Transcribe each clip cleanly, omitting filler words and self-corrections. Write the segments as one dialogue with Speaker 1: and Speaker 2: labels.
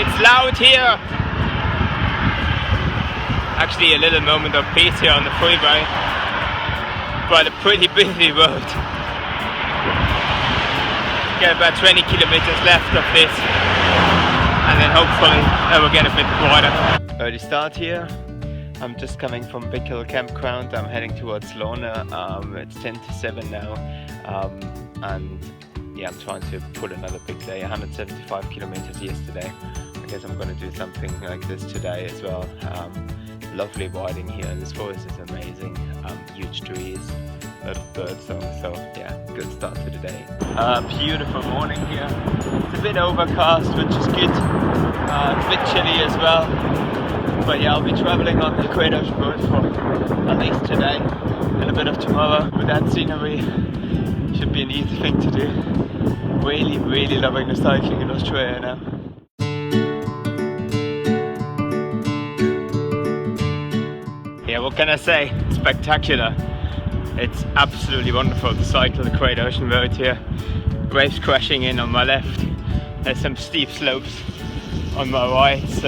Speaker 1: It's loud here. Actually a little moment of peace here on the freeway, but a pretty busy road. Get about 20 kilometers left of this, and then hopefully it will get a bit quieter. Early start here. I'm just coming from Big Hill Campground. I'm heading towards Lorna. It's 10 to 7 now, and yeah, I'm trying to pull another big day. 175 kilometers yesterday. I guess I'm going to do something like this today as well. Lovely riding here. This forest is amazing. Huge trees, a lot of bird songs. So yeah, good start to the day. Beautiful morning here. It's a bit overcast, which is good. A bit chilly as well. But yeah, I'll be traveling on the Great Ocean Road for at least today and a bit of tomorrow. With that scenery, should be an easy thing to do. Really loving the cycling in Australia now. Yeah, what can I say? Spectacular. It's absolutely wonderful to cycle the Great Ocean Road here. Waves crashing in on my left. There's some steep slopes on my right,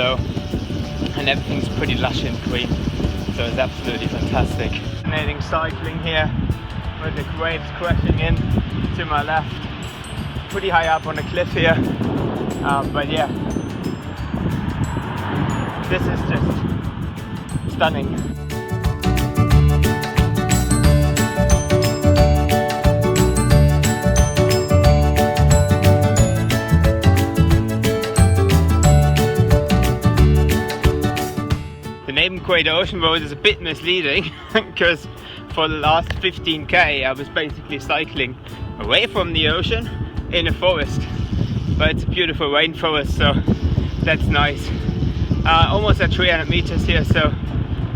Speaker 1: and everything's pretty lush and green. So it's absolutely fantastic. Fascinating cycling here with the waves crashing in to my left. Pretty high up on the cliff here. But yeah, this is just stunning. The name Great Ocean Road is a bit misleading because for the last 15k I was basically cycling away from the ocean in a forest, but it's a beautiful rainforest, so that's nice. Almost at 300 meters here, so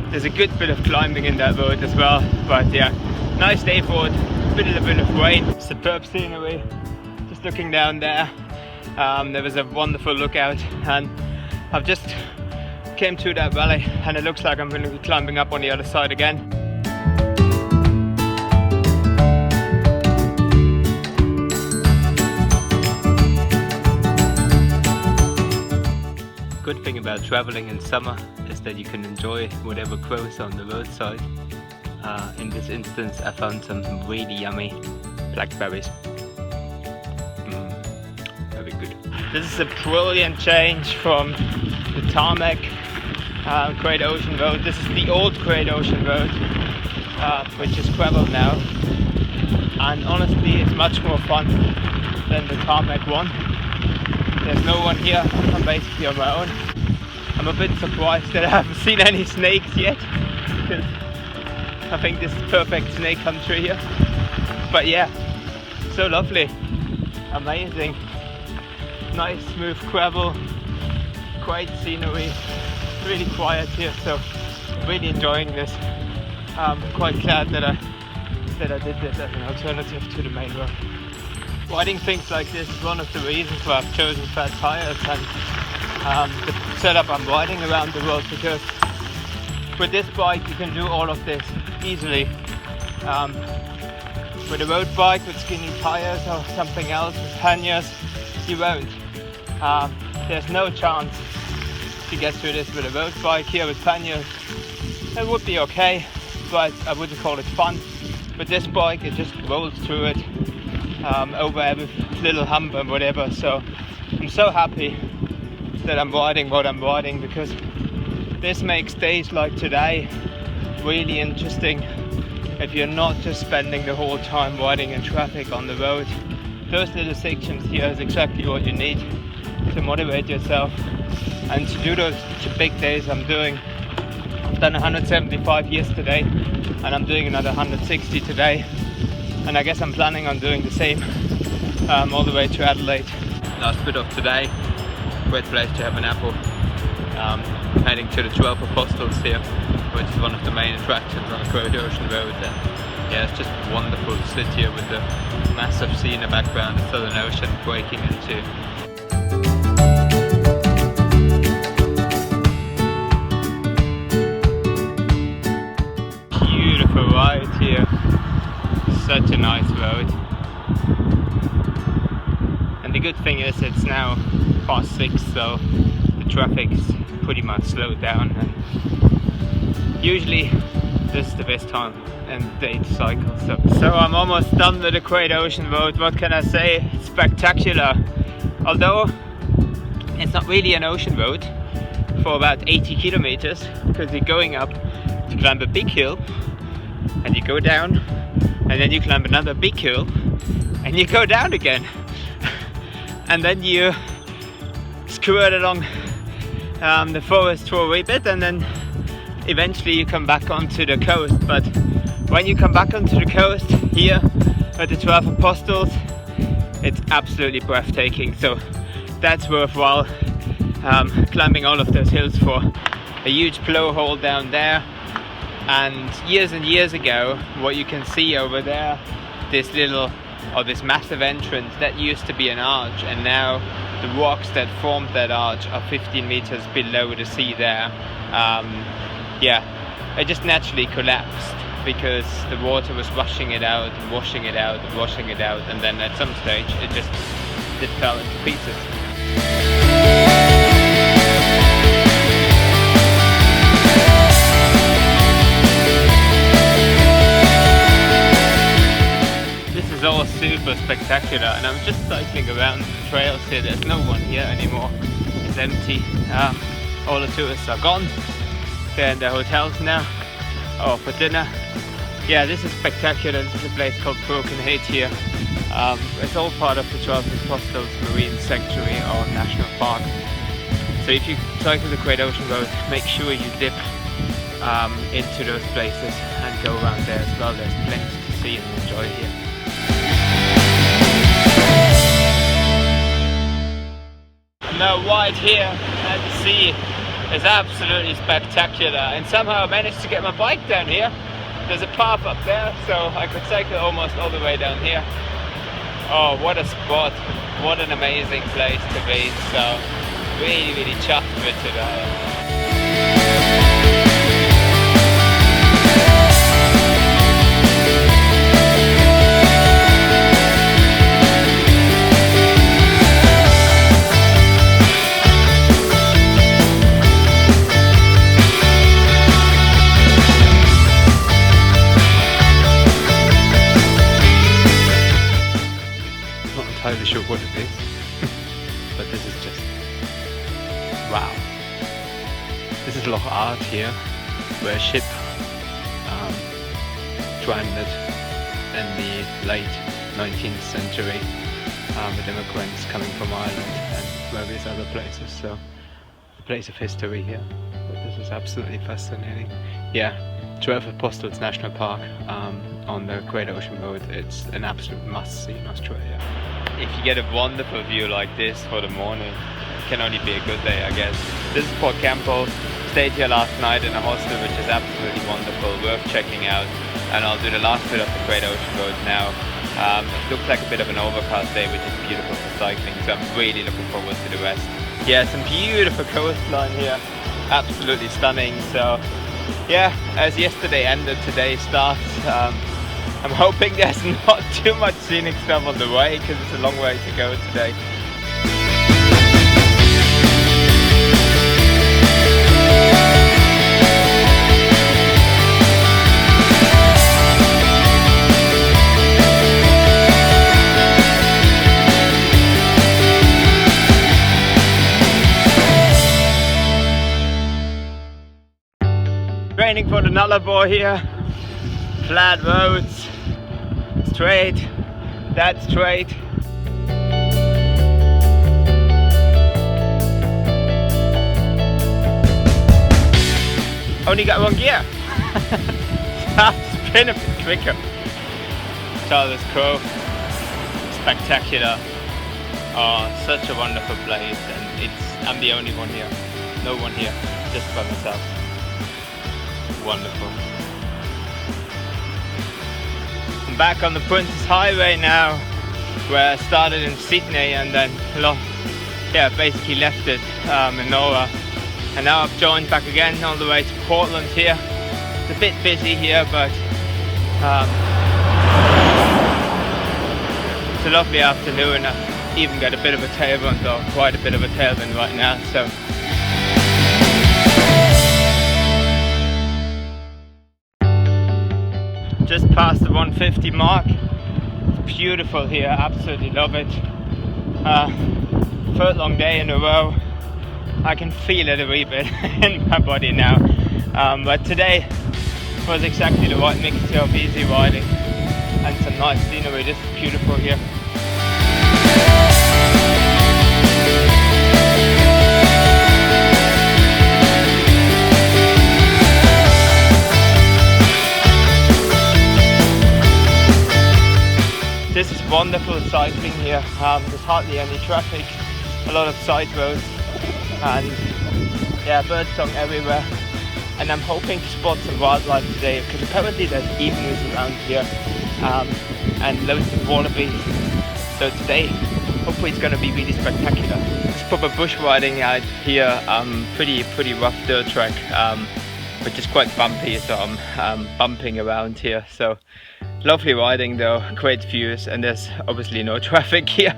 Speaker 1: there's a good bit of climbing in that road as well. But yeah, nice day for it. A bit of rain, superb scenery. Just looking down there, there was a wonderful lookout, and I've just came to that valley, and it looks like I'm going to be climbing up on the other side again. Good thing about traveling in summer is that you can enjoy whatever grows on the roadside. In this instance I found some really yummy blackberries. Very good. This is a brilliant change from the tarmac Great Ocean Road. This is the old Great Ocean Road, which is gravel now, and honestly it's much more fun than the tarmac one. There's no one here, I'm basically on my own. I'm a bit surprised that I haven't seen any snakes yet, because I think this is perfect snake country here. But yeah, so lovely, amazing, nice smooth gravel, great scenery, really quiet here, so really enjoying this. I'm quite glad that I did this as an alternative to the main road. Riding things like this is one of the reasons why I've chosen fat tires and the setup I'm riding around the world, because with this bike you can do all of this easily. With a road bike with skinny tires or something else with panniers, you won't. There's no chance to get through this with a road bike. Here with panniers it would be okay, but I wouldn't call it fun. With this bike it just rolls through it, over every little hump and whatever. So I'm so happy that I'm riding what I'm riding, because this makes days like today really interesting if you're not just spending the whole time riding in traffic on the road. Those little sections here is exactly what you need to motivate yourself and to do those big days I'm doing. I've done 175 yesterday and I'm doing another 160 today, and I guess I'm planning on doing the same all the way to Adelaide. Last bit of today, great place to have an apple. Heading to the 12 Apostles here, which is one of the main attractions on the Great Ocean Road. And yeah, it's just wonderful to sit here with the massive sea in the background, the Southern Ocean breaking into. Beautiful ride here, such a nice road. And the good thing is it's now past 6, so traffic's pretty much slowed down, and usually this is the best time and day to cycle. So I'm almost done with the Great Ocean Road. What can I say? It's spectacular. Although it's not really an ocean road for about 80 kilometers, because you're going up to climb a big hill, and you go down, and then you climb another big hill, and you go down again, and then you skirt along the forest for a wee bit, and then eventually you come back onto the coast. But when you come back onto the coast here at the 12 Apostles, it's absolutely breathtaking. So that's worthwhile, climbing all of those hills for a huge blowhole down there. And years ago, what you can see over there, this massive entrance, that used to be an arch, and now the rocks that formed that arch are 15 meters below the sea there. It just naturally collapsed because the water was rushing it out and washing it out and washing it out, and then at some stage it fell into pieces. This is all super spectacular, and I'm just cycling around the trails here. There's no one here anymore. It's empty. All the tourists are gone. They're in their hotels now, or for dinner. Yeah, this is spectacular. This is a place called Broken Head here. It's all part of the 12 Apostles Marine Sanctuary or National Park. So if you cycle the Great Ocean Road, make sure you dip into those places and go around there as well. There's plenty to see and enjoy here. And the white here at the sea is absolutely spectacular, and somehow I managed to get my bike down here. There's a path up there, so I could cycle almost all the way down here. Oh, what a spot, what an amazing place to be. So really chuffed with it today. Not entirely sure what it is, but this is just wow. This is Loch Art here, where a ship stranded in the late 19th century with immigrants coming from Ireland and various other places. So a place of history here, but this is absolutely fascinating. Yeah, 12 Apostles National Park on the Great Ocean Road. It's an absolute must-see in Australia. If you get a wonderful view like this for the morning, it can only be a good day, I guess. This is Port Campbell. Stayed here last night in a hostel, which is absolutely wonderful, worth checking out. And I'll do the last bit of the Great Ocean Road now. It looks like a bit of an overcast day, which is beautiful for cycling, so I'm really looking forward to the rest. Yeah, some beautiful coastline here, absolutely stunning. So yeah, as yesterday ended, today starts. I'm hoping there's not too much scenic stuff on the way, because it's a long way to go today. Training for the Nullarbor here. Flat roads, straight, that's straight. Only got one gear. It's been a bit quicker. Charles Cove, spectacular. Oh, such a wonderful place, and I'm the only one here. No one here, just by myself. Wonderful. I'm back on the Princess Highway now, where I started in Sydney and then basically left it in Nora, and now I've joined back again on the way to Portland here. It's a bit busy here, but it's a lovely afternoon. I even got a bit of a tailwind, or quite a bit of a tailwind right now, so just past the 150 mark. It's beautiful here, absolutely love it. Third long day in a row. I can feel it a wee bit in my body now. But today was exactly the right mixture of easy riding and some nice scenery. This is beautiful here. This is wonderful cycling here. There's hardly any traffic, a lot of side roads, and yeah, birdsong everywhere. And I'm hoping to spot some wildlife today because apparently there's emus around here and loads of wallabies. So today, hopefully it's going to be really spectacular. It's proper bush riding out here. Pretty rough dirt track, which is quite bumpy. So I'm bumping around here. So. Lovely riding though, great views, and there's obviously no traffic here.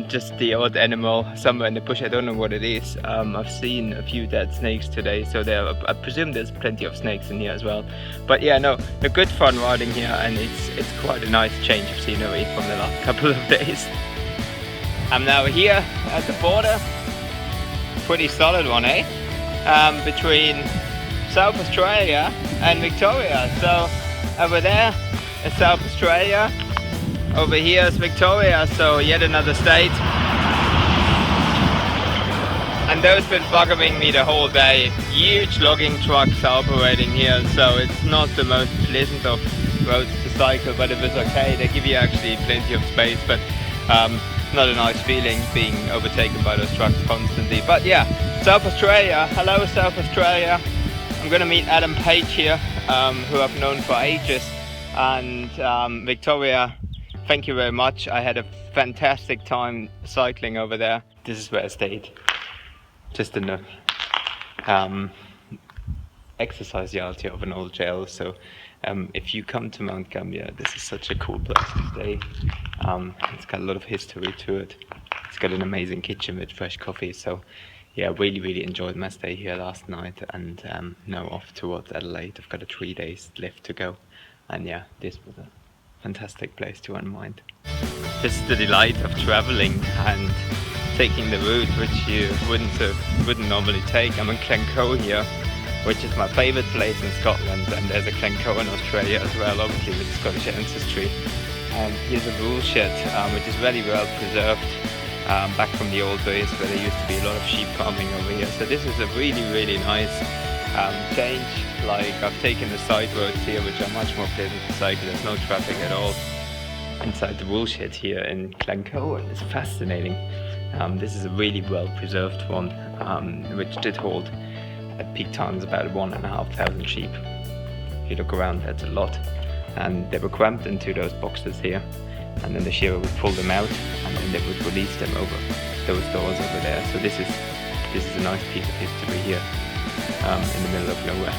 Speaker 1: Just the odd animal somewhere in the bush, I don't know what it is. I've seen a few dead snakes today, so I presume there's plenty of snakes in here as well. But yeah, no, a good fun riding here, and it's quite a nice change of scenery from the last couple of days. I'm now here at the border, pretty solid one, eh? Between South Australia and Victoria. So over there is South Australia, over here is Victoria, so yet another state. And those been bugging me the whole day. Huge logging trucks operating here, so it's not the most pleasant of roads to cycle, but it was okay. They give you actually plenty of space, but not a nice feeling being overtaken by those trucks constantly. But yeah, South Australia, hello South Australia. I'm gonna meet Adam Page here, who I've known for ages, and Victoria, thank you very much. I had a fantastic time cycling over there. This is where I stayed, just in the exercise yard here of an old jail. So if you come to Mount Gambier, this is such a cool place to stay. It's got a lot of history to it. It's got an amazing kitchen with fresh coffee. So yeah, really enjoyed my stay here last night, and now off towards Adelaide. I've got 3 days left to go, and yeah, this was a fantastic place to unwind. This is the delight of traveling and taking the route which you wouldn't normally take. I'm in Glencoe here, which is my favourite place in Scotland, and there's a Glencoe in Australia as well, obviously with Scottish ancestry. And here's a wool shed, which is very well preserved. Back from the old days where there used to be a lot of sheep farming over here. So this is a really nice change. Like, I've taken the side roads here, which are much more pleasant to cycle. There's no traffic at all inside the wool shed here in Glencoe, and it's fascinating. This is a really well preserved one, which did hold at peak times about 1,500 sheep. If you look around, that's a lot. And they were cramped into those boxes here, and then the shearer would pull them out, and then they would release them over those doors over there. So this is a nice piece of history here, in the middle of nowhere.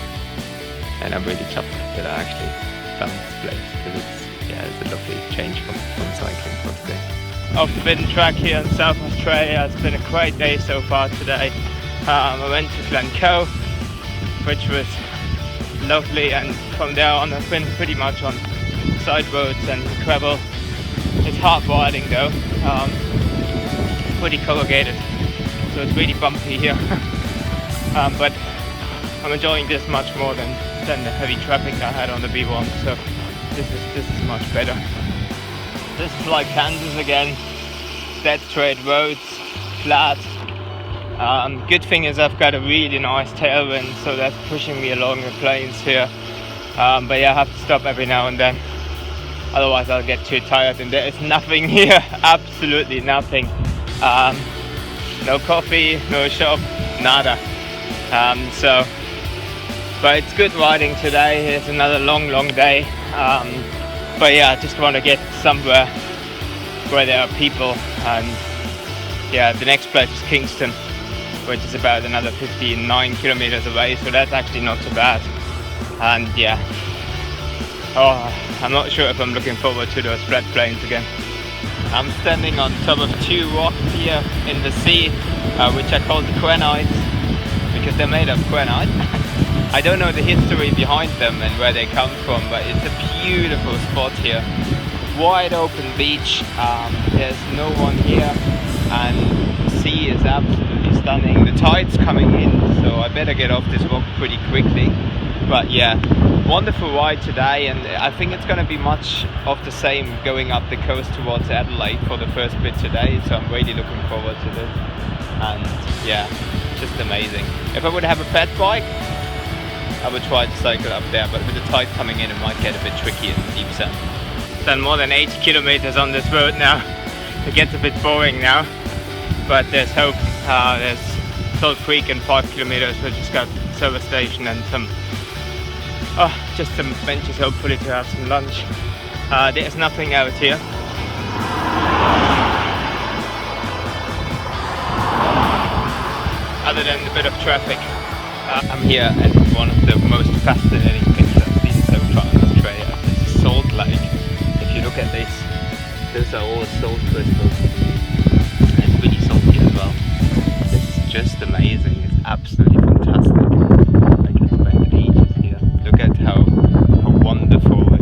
Speaker 1: And I'm really chuffed that I actually found this place, because it's a lovely change from cycling for today. Off the beaten track here in South Australia. It's been a great day so far today. I went to Glencoe, which was lovely, and from there on I've been pretty much on side roads and gravel. It's hard riding though, pretty corrugated, so it's really bumpy here. But I'm enjoying this much more than the heavy traffic I had on the B1, so this is much better. This is like Kansas again, dead straight roads, flat. Good thing is I've got a really nice tailwind, so that's pushing me along the plains here. But yeah, I have to stop every now and then, otherwise I'll get too tired, and there is nothing here, absolutely nothing. No coffee, no shop, nada. But it's good riding today. It's another long day. But yeah, I just want to get somewhere where there are people, and yeah, the next place is Kingston, which is about another 59 kilometers away, so that's actually not too bad. And yeah, I'm not sure if I'm looking forward to those flat plains again. I'm standing on top of 2 rocks here in the sea, which I call the granites, because they're made of granite. I don't know the history behind them and where they come from, but it's a beautiful spot here. Wide open beach, there's no one here, and the sea is absolutely stunning. The tide's coming in, so I better get off this rock pretty quickly. But yeah, wonderful ride today, and I think it's going to be much of the same going up the coast towards Adelaide for the first bit today, so I'm really looking forward to this. And yeah, just amazing. If I would have a fat bike, I would try to cycle up there, but with the tide coming in, it might get a bit tricky in the deep sand. Done more than 80 kilometers on this road now. It gets a bit boring now, but there's hope. There's Salt Creek and 5 kilometers, which has got a service station and just some benches, hopefully to have some lunch. There's nothing out here. Other than a bit of traffic. I'm here at one of the most fascinating things I've seen so far in Australia. This is Salt Lake. If you look at this, those are all salt crystals. And it's really salty as well. This is just amazing. It's absolutely fantastic. I can spend ages here. Look at how wonderful it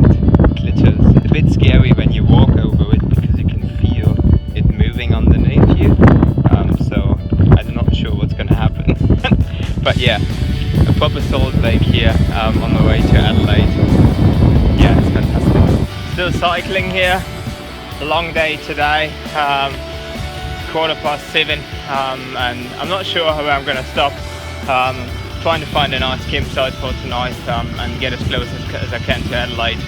Speaker 1: glitters. It's a bit scary when you walk over it because you can feel it moving underneath you. So I'm not sure what's going to happen. But yeah, a proper salt lake here on the way to Adelaide. Yeah, it's fantastic. Still cycling here. A long day today. 7:15, and I'm not sure where I'm going to stop. Trying to find a nice campsite for tonight and get as close as I can to Adelaide,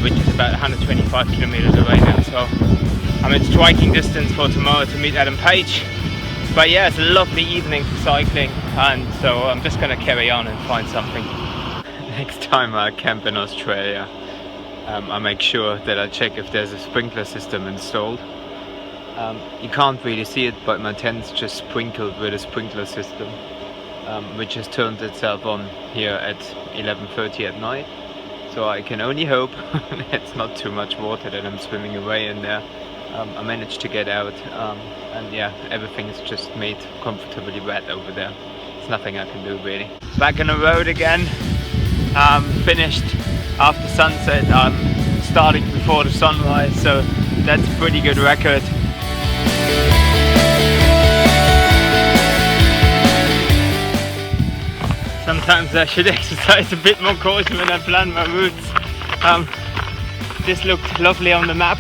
Speaker 1: which is about 125 kilometers away now. So I'm in striking distance for tomorrow to meet Adam Page. But yeah, it's a lovely evening for cycling, and so I'm just going to carry on and find something. Next time I camp in Australia, I make sure that I check if there's a sprinkler system installed. You can't really see it, but my tent's just sprinkled with a sprinkler system, which has turned itself on here at 11:30 at night. So I can only hope it's not too much water that I'm swimming away in there. I managed to get out, and yeah, everything's just made comfortably wet over there. There's nothing I can do really. Back on the road again, finished after sunset, starting before the sunrise, so that's a pretty good record. Sometimes I should exercise a bit more caution when I plan my routes. This looked lovely on the map.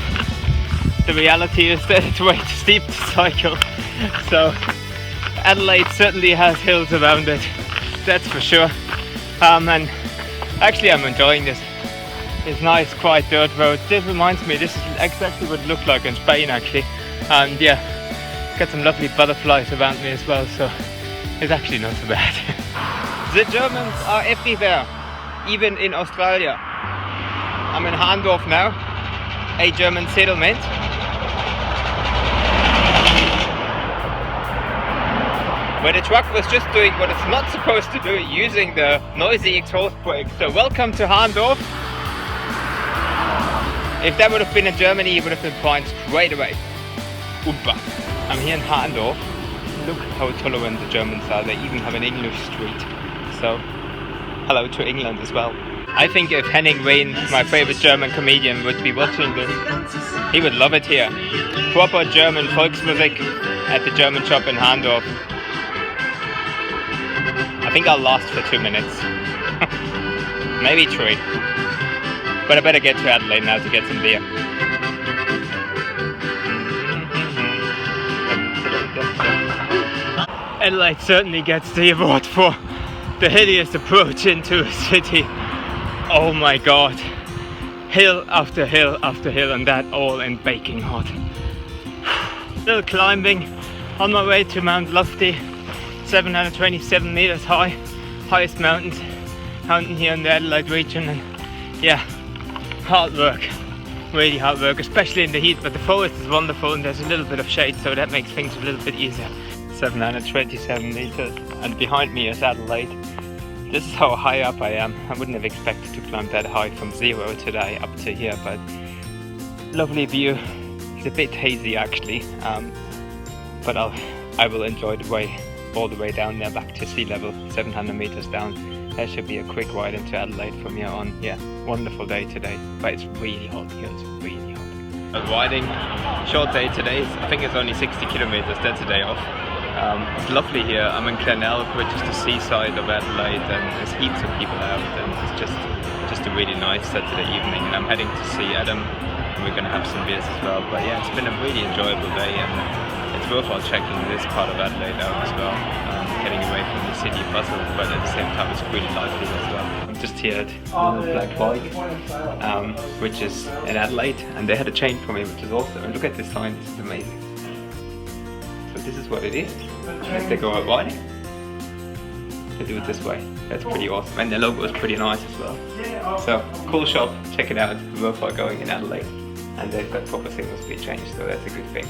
Speaker 1: The reality is that it's way too steep to cycle. So Adelaide certainly has hills around it, that's for sure. And actually I'm enjoying this. It's nice, quiet dirt road. This reminds me, this is exactly what it looked like in Spain actually. And yeah, got some lovely butterflies around me as well, so it's actually not so bad. The Germans are everywhere, even in Australia. I'm in Hahndorf now, a German settlement. Where the truck was just doing what it's not supposed to do, using the noisy exhaust brake. So welcome to Hahndorf. If that would have been in Germany, you would have been fined straight away. Oompa. I'm here in Hahndorf. Look how tolerant the Germans are. They even have an English street. So hello to England as well. I think if Henning Wehn, my favorite German comedian, would be watching this, he would love it here. Proper German Volksmusik at the German shop in Hahndorf. I think I'll last for 2 minutes. Maybe 3. But I better get to Adelaide now to get some beer. Adelaide certainly gets the award for the hilliest approach into a city. Oh my god. Hill after hill after hill, and that all in baking hot. Still climbing on my way to Mount Lofty. 727 meters high, highest mountain here in the Adelaide region, and yeah, hard work, really hard work, especially in the heat, but the forest is wonderful and there's a little bit of shade, so that makes things a little bit easier. 727 meters, and behind me is Adelaide. This is how high up I am. I wouldn't have expected to climb that high from zero today up to here, but lovely view. It's a bit hazy actually, but I will enjoy the way all the way down there back to sea level, 700 meters down. That should be a quick ride into Adelaide from here on. Yeah, wonderful day today, but it's really hot here, it's really hot. Riding, short day today, I think it's only 60 kilometers, that's a day off. It's lovely here. I'm in Glenelg, which is the seaside of Adelaide, and there's heaps of people out, and it's just a really nice Saturday evening, and I'm heading to see Adam, and we're going to have some beers as well. But yeah, it's been a really enjoyable day, and it's worthwhile checking this part of Adelaide out as well. Getting away from the city bustle, but at the same time it's really lively as well. I'm just here at the Black Bike, which is in Adelaide, and they had a chain for me, which is awesome. And look at this sign, this is amazing. So this is what it is. If they go out riding, they do it this way. That's pretty awesome, and the logo is pretty nice as well. So cool shop, check it out. Worthwhile going in Adelaide, and they've got proper single speed change, so that's a good thing.